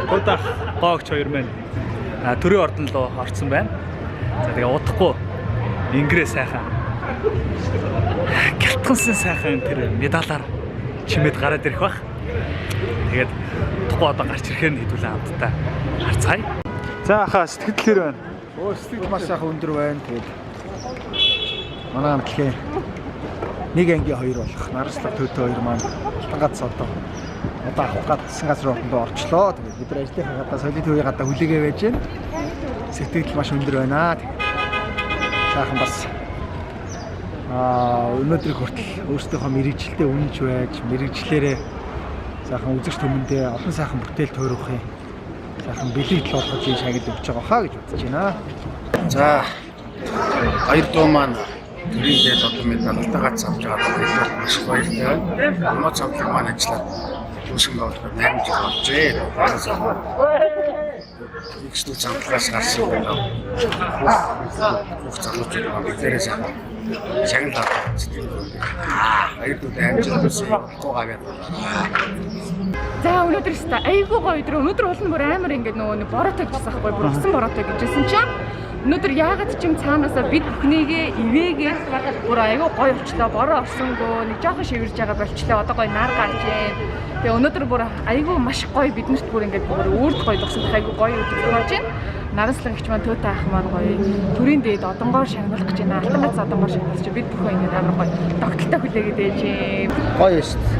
Туудах гоогч хоёр маань төрийн ордон руу орсон байна. За тэгээ удахгүй Ингрээ сайхан гялтгансан сайхан тэр медалаар чимээд гараад ирэх бах. Тэгээд удахгүй одоо гарч ирэхээр хэдүүлээ хамтдаа харцгаая. За хаа сэтгэл хэр байна? Сэтгэл маш сайхан өндөр байна. Тэгээд манай хамтлагийн нэг ангийн хоёр болох Нараслаг Төтө хоёр маань ганц одоо авах гадсан газар руу орчлоо. Тэгээд бид нар ажлынхаа гадаа солид хувийн гадаа хүлээгээ байж байна. Сэтгэл маш өндөр байна. Сайхан бас өнөөдөр хүртэл өөрсдийнхөө мэрэгчлэлтэй үнэнч байж мэрэгчлэрээ сайхан үзэгч түмэндээ олон сайхан бүтээл тойрохын сайхан бэлэгдэл болгож шагнал өгч байгаа хаа гэж бодож байна. За хоёр дуу маань төрийн дээд одоо медальтай гац авч байгаа гэдэг маш их баяртай байна. Хамаа цамхлаг маань ажиллаад үүсгэн байгуулахад 8 жил болжээ. Ихтэй цамхлагаас гарсан байна. Бүх залуучууд маань биднээс шагнал авах сэтгэл байна. Хоёр дуу амжилттай гавьяа. За өнөөдөр өстой айгүй гоё өдөр. Өнөөдөр бол бүр амар ингээд нөгөө бороотой гэжсэн байхгүй бүр усан бороотой гэжсэн чинь өнөөдөр яагаад ч юм цаанаасаа бид бүхнийгээ ивээгээд бүр айгүй гоё болчлоо. Бороо орсонгүй нэг жоохон шивэрж байгаа болчлоо. Одоо гоё нар гарч юм. Тэгээ өнөөдөр бүр айгүй маш гоё биднэрт бүр ингээд бүр өөрт гоё догсон айгүй гоё өдөр болж байна. Нараслаг гихч маань Төтө ах маань гоё төрийн дээд одонгоор шагналах гэж байна. Алтан гац одонгоор шагналж чи бид бүхэн ингээд амар гоё тогтолтой хүлээгээд ээж юм. Гоё шүү дээ.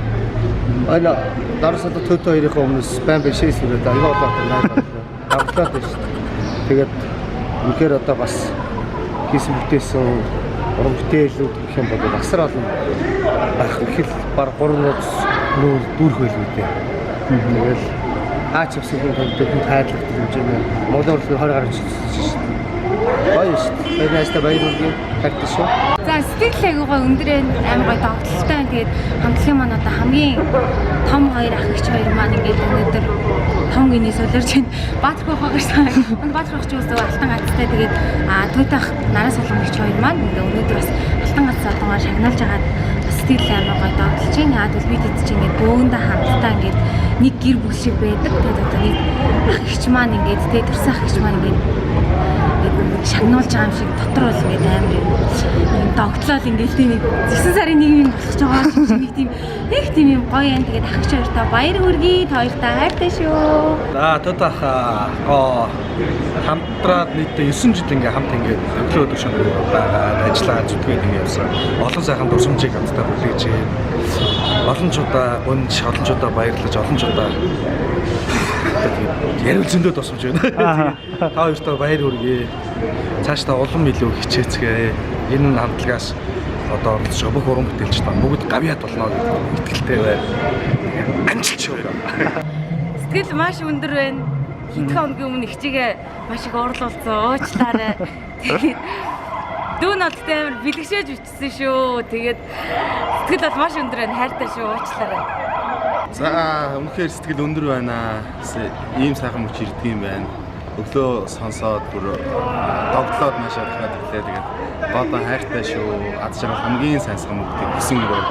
Ана Нараслаг Төтө хоёрын өмнөөс байн бишээс ирээд аяга болоод байна. Авлаад байна шүү дээ. Тэгээд үнэхээр одоо бас хийсэн бүтээсэн уран бүтээлүүд гэх юм бол асар олон байх их л баг 3 нууц нүүр дүүрх байлгүй дээ. Тэгэл аач авсан хүн хайрлах хэмжээний Монгол улсын 20 гаруй жил шүү дээ. Гоё шүү дээ. Энэ хаста баярлалаа хайртай шүү. За сэтгэл айгуугаа өндрөө амар гоё догтлолтой байна. Тэгээд хамтлагийн маань одоо хамгийн том хоёр ах эгч хоёр маань ингээд өнөөдөр том гинэ солиорч байна. Баатрах хаагаарсан. Баатрах эгч үсээ алтан гацтай. Тэгээд Төтө ах нараас олон эгч хоёр маань ингээд өнөөдөр бас алтан гацтай одоогоор шагналж агаад сэтгэл амар гоё догтлож байна. Яад бол бид эд чинь ингээд бөөндө хамтдаа ингээд нэг гэр бүл шиг байдаг. Тэгээд одоо нэг ах эгч маань ингээд тэгээд төрсөн ах эгч маань ингээд шагнуулж байгаа юм шиг дотор бол ингээд амар юм догтлол ингээд тийм 9 сарын 1-ний болох ч байгаа шиг нэг тийм юм гоё юм. Тэгээд ах хоёртаа баяр хүргэе. Хоёртаа хайртай шүү. За Төтө ах хамтраад нийтдээ 9 жил ингээ хамт ингээ өглөө өдөр шөнө байгаа ажиллаа зүтгээд ингээ явсан. Олон сайхан дурсамжийг хамтдаа бүлээж олон чудаа гүнж олон чудаа баярлаж олон чудаа ярил зөндөө тусамж байна. Та хоёртаа баяр хүргэе. Цаашдаа улам илүү хичээцгээ. Энэ хамтлагаас одоо оролцож бүх уран бүтээлч та бүгд гавьяат болно гэдэг итгэлтэй байна. Амжилт шүү. Сэтгэл маш өндөр байна. Хэдхэн хоногийн өмнө хичээгээ маш их орлуулсан. Уучлаарай. Тэгээд дүүн бол амар бэлгшээж бичсэн шүү. Тэгээд сэтгэл бол маш өндөр байна. Хайртай шүү. Уучлаарай. За үнэхээр сэтгэл өндөр байна. Ийм сайхан мөч ирдэг юм байна. Өглөө сонсоод бүр догтлоод маш ахаад ирлээ. Тэгээд одоо хайртай шүү. Аз жаргал хамгийн сайнсан мөгтийг гисэн өрөө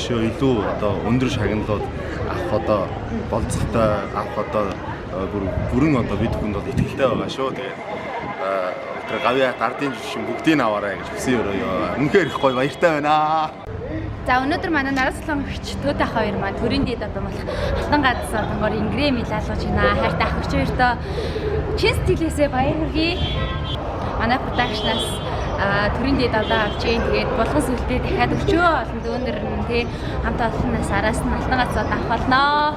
шөө илүү одоо өндөр шагналууд авах одоо болцолтой авах одоо бүрэн одоо бид бүхэнд бол итгэлтэй байгаа шүү. Тэгээд тэр гавьяат ардын жишин бүгдийг аваарай гэж хүсэн өрөө. Үнэхээр их гоё баяртай байна. За өнөөдөр манай Нараслаг гихч Төтө ах хоёр маань төрийн дээд одоо болох алтан гац одонгоор Ингрээ медалгаж байна. Хайртай ах эгч хоёртоо чин сэтгэлээсээ баяр хүргэе. Манай продакшнаас төрийн дээд одоо авч ийн. Тэгээд болгон сүлдээ дахиад өчөө олон дүүнэр тий хамт олоннаас араас нь алтан гац авах болноо.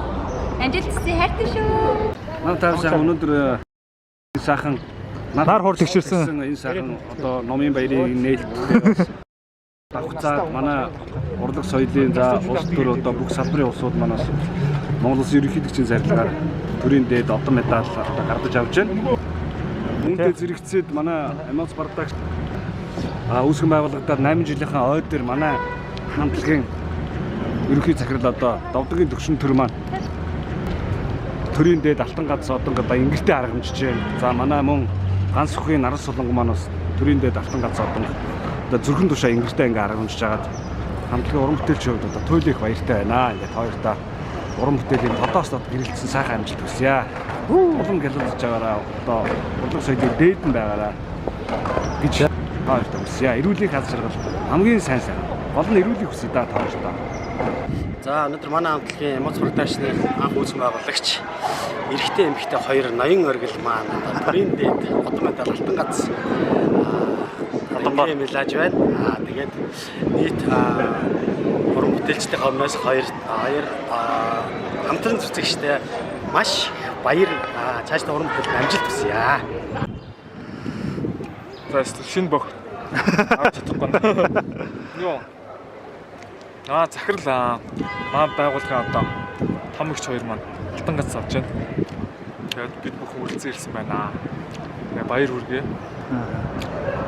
Амжилттай хайртай шүү. Манай тавьсан өнөөдөр сайхан нар хурд тэгшэрсэн энэ сайхан одоо номын баярыг нээлттэй давхцаад манай урлаг соёлын за улс төр одоо бүх салбарын улсууд манаас Монгол улсын ерөнхийлөгчийн зарилгаар төрийн дээд одоо медаль одоо гардаж авч байна. Үүнтэй зэрэгцээд манай Эмоц Бардагч үүсгэн байгуулагдаад 8 жилийнхаа ой дээр манай хамтлагийн ерөнхий захирал одоо Довдгийн төвшин төр маань төрийн дээд алтан гац одоо ингэртэй аргамжиж байна. За манай мөн ганц бүхий наран суланг маань бас төрийн дээд алтан гац одоо зүрхэн тушаа ингэртэй ингээ аргамжиж агаад хамтлагийн уран бүтээлчийн хувьд одоо туйлын их баяртай байна. Ингээд хоёртаа уран бүтээлийн тодоос гэрэлтсэн сайхан амжилт хүсье. улам гялалж байгаараа одоо урлаг соёлын дээд нь байгаараа гэж тааштай хүсье. Эрүүлэх аз жаргал хамгийн сайн. Гол нь эрүүлэх хүсье да тааштай. За өнөөдөр манай хамтлагийн эмоц продакшны анх үүсгэн байгуулагч эрэгтэй эмэгтэй хоёр ноён оргил маань төрийн дээд одон медаль алтан гац Алтан мэлаж байна. Тэгээд нийт уран бүтээлчдийн хомноос хоёр хамтран зүтгэжтэй маш баяр цаашдаа уран бүтээл амжилт хүсье. За шинэ бох авч чадахгүй. Йоо. Захирал маань байгууллагын одоо том ихч хоёр маань алтан гац авч байна. Тэгээд бид бүхэн үргэлжлэн ирсэн байна. Тэгээд баяр хүргэе.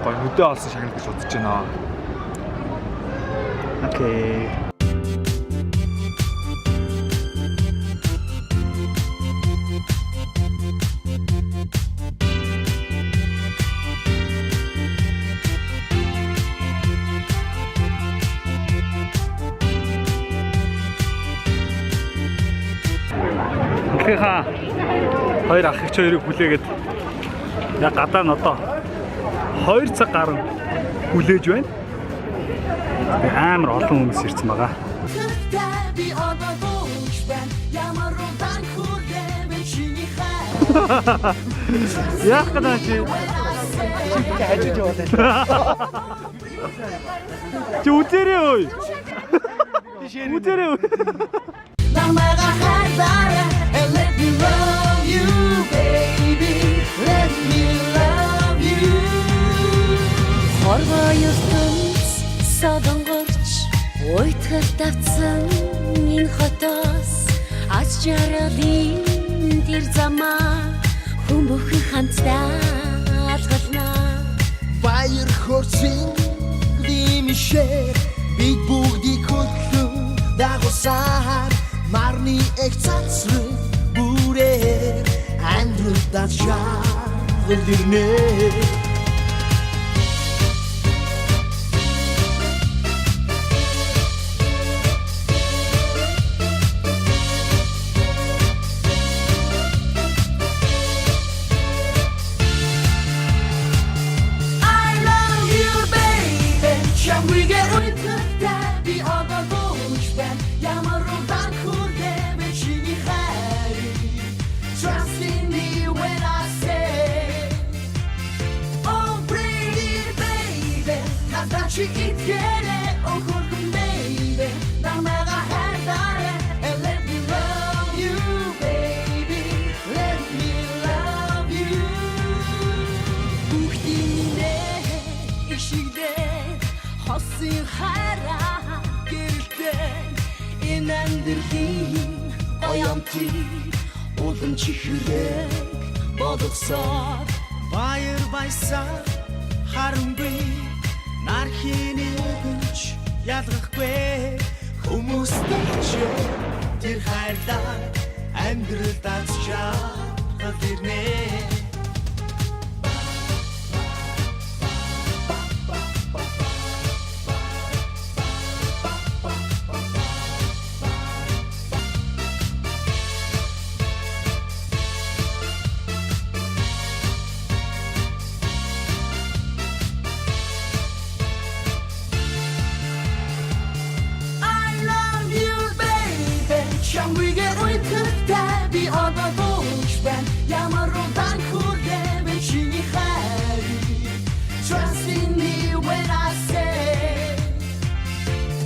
Гой нүдэ олсон шагнал гэж бодож байна. Окей. Ха хоёр ах ихч хоёрыг хүлээгээд яг гадаа нь одоо 2 цаг гарan хүлээж байна. Амар олон хүмүүс ирсэн байгаа. Яах гэдэг чи? Хажиж яваад. Чи үдэрээ ой. Үдэрээ ой. And let me love you, baby. Let me love you. Хорвоо ертөнц содонгорч уйтгал давцсан энэ хотоос аз жаргалын тэр замаа хүн бүхэн хамтдаа алгалнаа. Баяр хөрсөн димишээ бид бүгдийг хөтлөн дагуулсаар Марни их цацрын бүрээр амьдралдаа шагалдэрнэ. I love you baby. Shall we get with the daddy of the bush band? Yamarudan Trust in me when I say, oh pretty baby, 나다시 이태래 오골금 baby, 난 내가 해달래, and let me love you baby, let me love you. 우리네 이 시대 허스하라 길때 이 난들이 오염티 Улан чихрээ бодгосоор баяр баясаа харамгүй нар хийнэгч ялгахгүй хүмүүстэй ч тэр хайрлаа амьдралдаа чаал ирнэ. Shall we get with the daddy of the bush band? Yamarudan kurdebe chini khari. Trust in me when I say,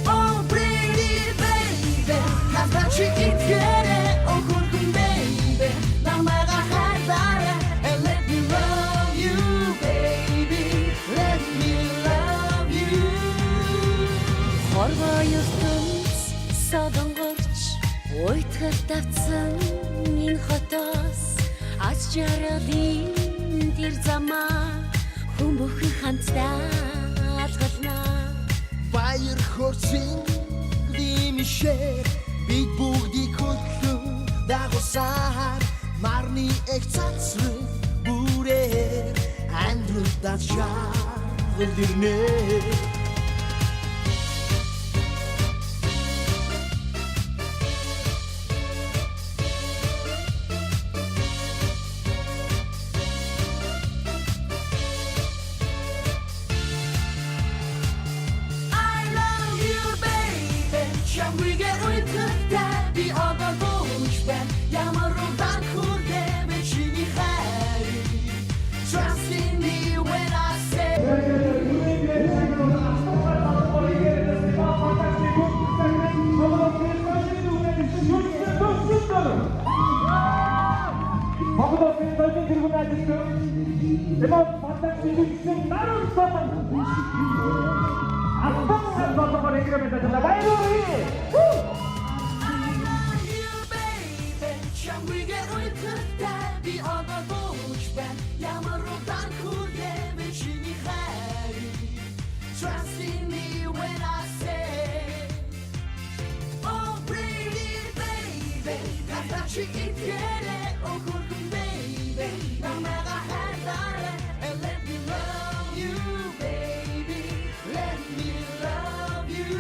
oh pretty baby, nazachi itkere okurkum baby, namaga hadare, and let me love you baby, let me love you. Хорвоо ертөнц содонгорч уйтгал давцсан энэ хотоос аз жаргалын тэр замаа хүн бүхэн хамтдаа алгалнаа. Баяр хөрсөн димишээ бид бүгдийг хөтлөн дагуулсаар марны их цацрын бүрээр амьдралдаа шагалдэрнэ. Trust in me when I say, oh pretty baby, 같이 있게래, oh good baby, 난 내가 해달래, and let me love you, baby, let me love you.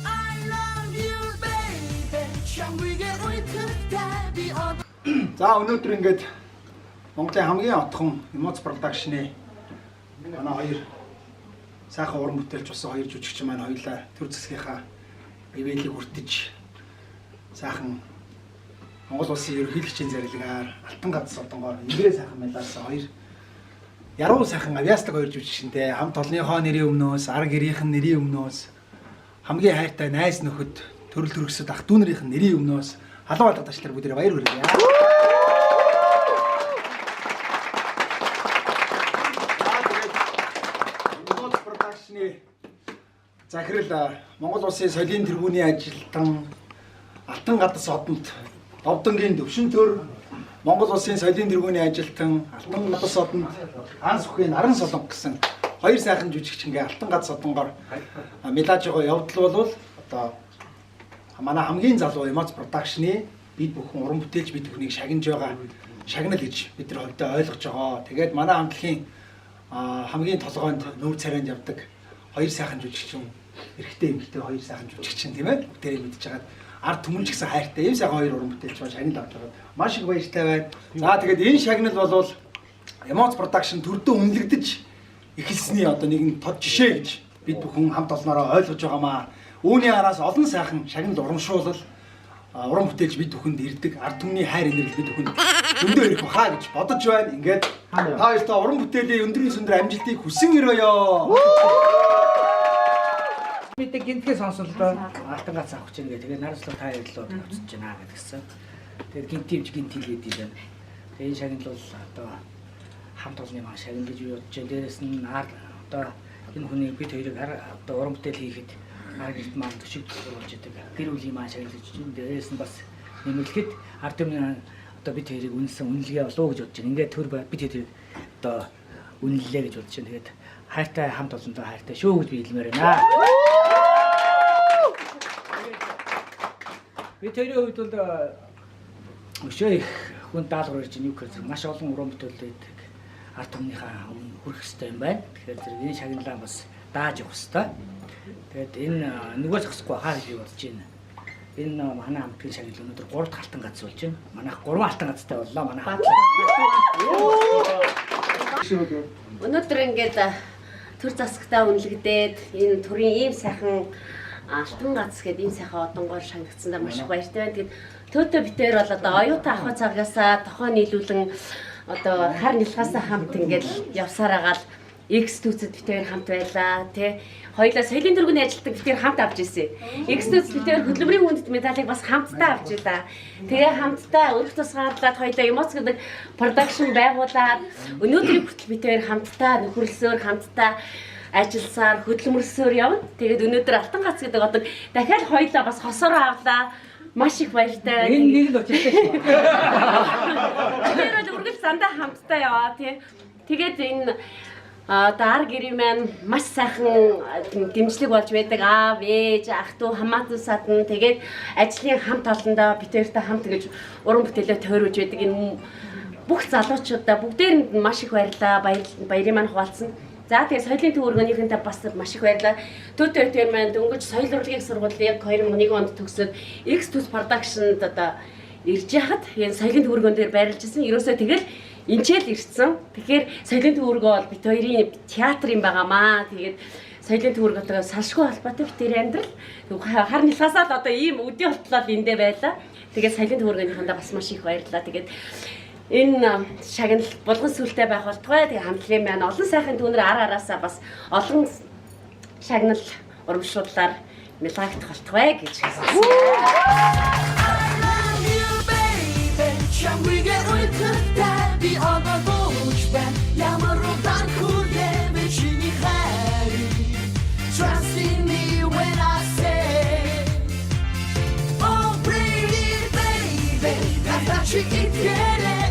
I love you, baby. Чамбигээ уйттай би одоо. За өнөөдөр ингээд Монголын хамгийн отхон эмоц продакшны манай хоёр сайхан уран бүтээлч болсон хоёр жүжигчин маань хоёулаа төр засгийнхаа ивэлийг хүртэж сайхан Монгол улсын ерөнхийлөгчийн зарилгаар Алтан гац содонгоор инглээ сайхан мэлаасан хоёр яруу сайхан авиаслаг хоёр жүжигчинтэй хамт олонныхоо нэрийн өмнөөс ар гэрийнхэн нэрийн өмнөөс хамгийн хайртай найз нөхөд төрөл төрөсөд ах дүү нарын нэрийн өмнөөс халуун алга ташлаар бүгдээ баяр хүргэе. Эмоц продакшны захирал Монгол улсын соёлын тэргүүний ажилтан Алтан гадас одонд Довдонгийн төвшин төр Монгол улсын соёлын тэргүүний ажилтан Алтан гадас одонд Ганс бүхий наран солонго гэсэн хоёр сайхан жүжигчингээ Алтан гадас одонгоор медалж байгаа явдал бол одоо манай хамгийн залуу эмоц продакшны бид бүхэн уран бүтээлч бид бүхнийг шагнаж байгаа шагнал гэж бид нар хөвдөө ойлгож байгаа. Тэгээд манай хамтлагийн хамгийн толгойд нүүр царайнд явдаг хоёр сайхан жүжигчин эрэгтэй эмэгтэй хоёр сайхан жүжигчин тийм ээ бүгдээ мэдж байгаа. Ард түмэн ч гэсэн хайртай ийм сайхан хоёр уран бүтээлч ба шагнал авч байгаа. Маш их баяртай байна. За тэгээд энэ шагнал бол эмоц продакшн төрдөө үнэлэгдэж эхэлсний одоо нэгэн тод жишээ гэж бид бүхэн хамт олноороо ойлгож байгаамаа. Үүний араас олон сайхан шагнал урамшуулал уран бүтээлч бид бүхэнд ирдэг ард түмний хайр инэрл бид бүхэнд зөндөө ирэх баха гэж бодож байна. Ингээд та хоёртаа уран бүтээлийн өндрийн сүндөр амжилтыг хүсэн өрөөё. Бид гинтгээ сонсолдоо Алтан гац авах чинь тэгээ нараслах та ярилууд авчиж байна гэдгсэн. Тэгээд гинтивж гинтилээд идэв. Тэгээд энэ шагнал бол одоо хамт олонны маань шагнал гэж бодож байна. Дээрээс нь одоо энэ хүний бид хоёрыг одоо уран бүтээл хийхэд аргид маань төшиг болж идэг. Гэр бүлийн маань шагналж чинь дээрээс нь бас нэмэлтэд ард түмний одоо бид хоёрыг үнэлсэн үнэлгээ болов гэж бодож байна. Ингээд төр бид хоёрыг одоо үнэллээ гэж бодож байна. Тэгээд хайртай хамт олонтой хайртай шүү гэж би хэлмээр байна. Бид хоёрын хувьд бол өшөө их хүн даалгавар ирж байна. Юу гэхээр маш олон уран бүтээлүүд ард түмнийхээ хүрэх хэрэгтэй юм байна. Тэгэхээр зэрэг энэ шагналаа бас дааж явах хэрэгтэй. Тэгээд энэ нөгөө зогсохгүй хаа гэж бодож байна. Энэ манай хамтгийн шагнал өнөөдөр 3 дахь алтан гац болж байна. Манайх 3 алтан гацтай боллоо манай хамт. Өнөөдөр ингээд төр засагтаа үнэлэгдээд энэ төрийн ийм сайхан Алтан гац гэдэг ийм сайхан одонгоор шагнагдсандаа маш их баяртай байна. Тэгээд төөтөө битээр бол одоо оюутан ахуй цагаасаа тохоо нийлүүлэн одоо хар нэлхаасаа хамт ингээд явсаар агаал X-түүцэд битээр хамт байлаа тий. Хоёулаа соёлын тэргүүний ажилтдаг битээр хамт авч ирсэн. X-түүц битээр хөдөлмөрийн хүндэт медалийг бас хамтдаа авч илаа. Тэгээ хамтдаа өрх тусгаарлаад хоёулаа эмоц гэдэг продакшн байгуулад өнөөдрийн хүртэл битээр хамтдаа нөхөрлсөөр хамтдаа ажилласаар хөдөлмөрлсөөр явна. Тэгээд өнөөдөр Алтан гац гэдэг одоо дахиад хоёулаа бас хосоор авлаа. Маш их баяртай. Энэ нэг л учиртай шүү. Тэр үргэлж зандаа хамтдаа яваа тий. Тэгээд энэ одоо ар гэрийн маань маш сайхан дэмжлэг болж байдаг. Аав, ээж, ах トゥ хамаатусаад нь тэгээд ажлын хамт олондоо битээртэй хамт гэж уран бүтээлээ тойруулж байдаг. Энэ бүх залуучуудаа бүгдээрэнд маш их баярлаа. Баярын маань хуваалцсан. За тэгээ соёлын төвөргөнийхэнтэй бас маш их баярлалаа. Төөтөө тэр маань дөнгөж соёл урлагийн сургуулийг 2001 онд төгсөөд X-Tools Production-д одоо ирж яхад энэ соёлын төвөргөн дээр байрлаж ирсэн. Ерөөсөө тэгэл энчээл ирсэн. Тэгэхээр соёлын төвөргөө бол бит хоёрын театр юм байгаамаа. Тэгээд соёлын төвөргөтэйгээ салшгүй холбоотой бит тэр амьдрал. Хар нэлхасаад одоо ийм өдөө болтлоо эндээ байлаа. Тэгээд соёлын төвөргөнийхэндээ бас маш их баярлалаа. Тэгээд энэ шагнал булган сүлтэй байх болтугай. Тэгээ хамтлагийн маань олон сайхан түүнэр араасаа бас олон шагнал урамшууллаар мэлгагдах болтугай гэж хэлсэн. Чамригээ уйтгахтай би одоогооч байна. Ямар удаан хүлээвэн чиний хайрыг. Trust in me when I say oh pretty baby. Надад чи итгэрэй.